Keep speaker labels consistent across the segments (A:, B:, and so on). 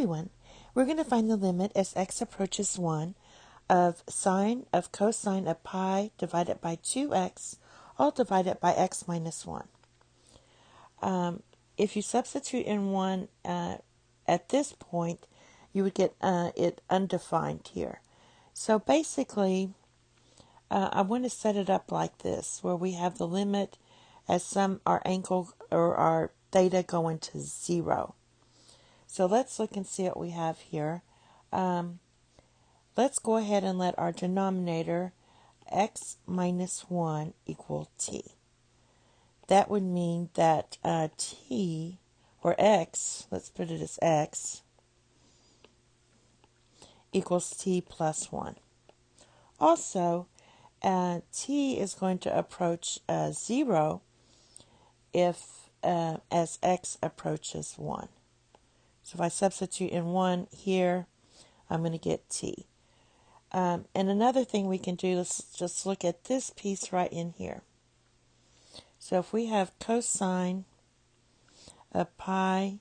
A: everyone. We're going to find the limit as x approaches 1 of sine of cosine of pi divided by 2x, all divided by x minus 1. If you substitute in 1 at this point, you would get it undefined here. So basically, I want to set it up like this, where we have the limit as our angle or our theta going to 0. So let's look and see what we have here. Let's go ahead and let our denominator x minus 1 equal t. That would mean that t, or x, let's put it as x, equals t plus 1. Also, t is going to approach 0 if as x approaches 1. So if I substitute in 1 here, I'm going to get t. And another thing we can do is just look at this piece right in here. So if we have cosine of pi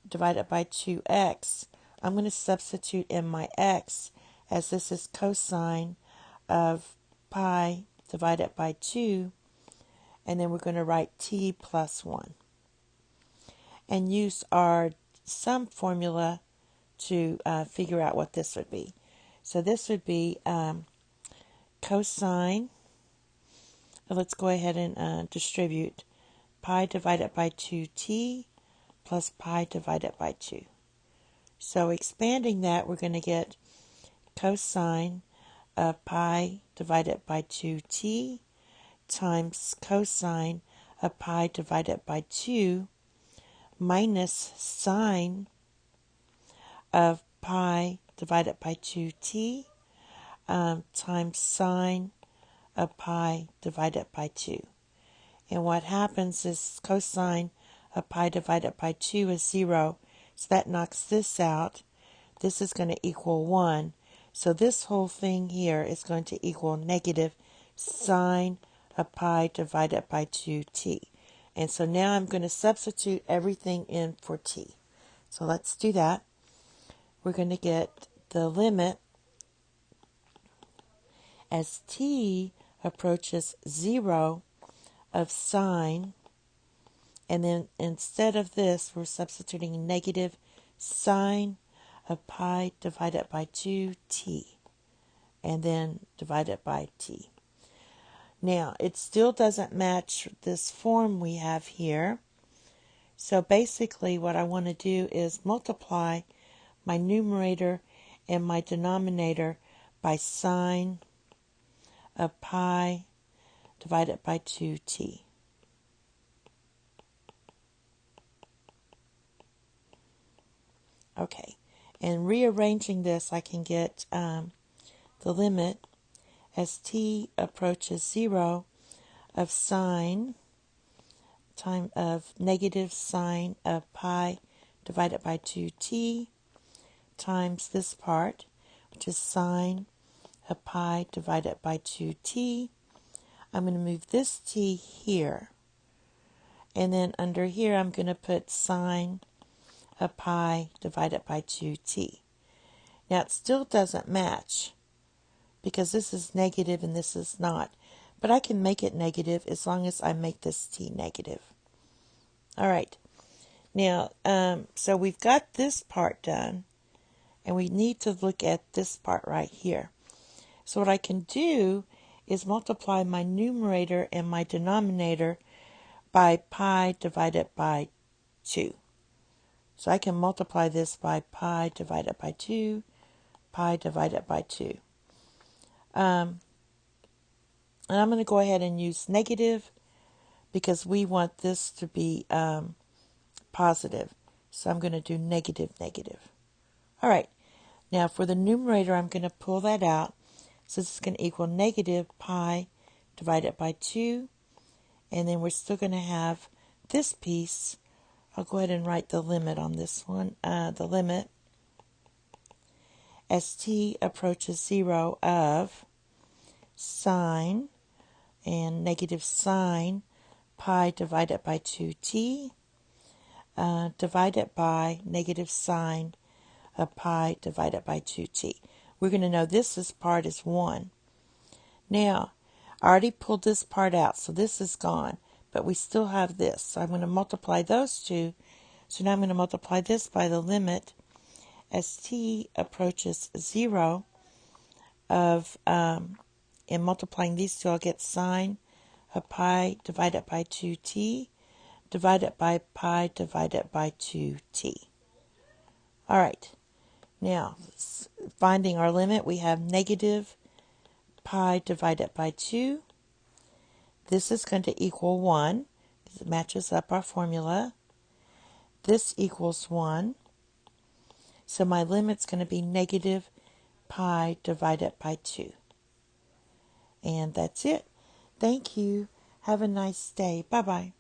A: divided by 2x, I'm going to substitute in my x, as this is cosine of pi divided by 2, and then we're going to write t plus 1. And use our sum formula to figure out what this would be. So this would be cosine, let's go ahead and distribute pi divided by 2t plus pi divided by 2. So expanding that, we're going to get cosine of pi divided by 2t times cosine of pi divided by 2 minus sine of pi divided by 2t times sine of pi divided by 2. And what happens is cosine of pi divided by 2 is 0, so that knocks this out. This is going to equal 1. So this whole thing here is going to equal negative sine of pi divided by 2t. And so now I'm going to substitute everything in for t. So let's do that. We're going to get the limit as t approaches 0 of sine, and then instead of this, we're substituting negative sine of pi divided by 2t, and then divided by t. Now, it still doesn't match this form we have here. So basically what I want to do is multiply my numerator and my denominator by sine of pi divided by 2t. Okay, and rearranging this, I can get the limit as t approaches 0 of sine of negative sine of pi divided by 2t times this part, which is sine of pi divided by 2t. I'm going to move this t here, and then under here I'm going to put sine of pi divided by 2t. Now it still doesn't match because this is negative and this is not, but I can make it negative as long as I make this t negative. All right, now so we've got this part done, and we need to look at this part right here. So what I can do is multiply my numerator and my denominator by pi divided by 2. So I can multiply this by pi divided by 2, pi divided by 2. And I'm going to go ahead and use negative because we want this to be positive. So I'm going to do negative, negative. All right. Now for the numerator, I'm going to pull that out. So this is going to equal negative pi divided by 2. And then we're still going to have this piece. I'll go ahead and write the limit on this one. The limit as t approaches 0 of sine and negative sine pi divided by 2t divided by negative sine of pi divided by 2t. We're going to know this part is 1. Now, I already pulled this part out, so this is gone, but we still have this. So I'm going to multiply those two. So now I'm going to multiply this by the limit as t approaches 0 of, in multiplying these two, I'll get sine of pi divided by 2t divided by pi divided by 2t. All right. Now, finding our limit, we have negative pi divided by 2. This is going to equal 1. It matches up our formula. This equals 1. So my limit's going to be negative pi divided by 2. And that's it. Thank you. Have a nice day. Bye-bye.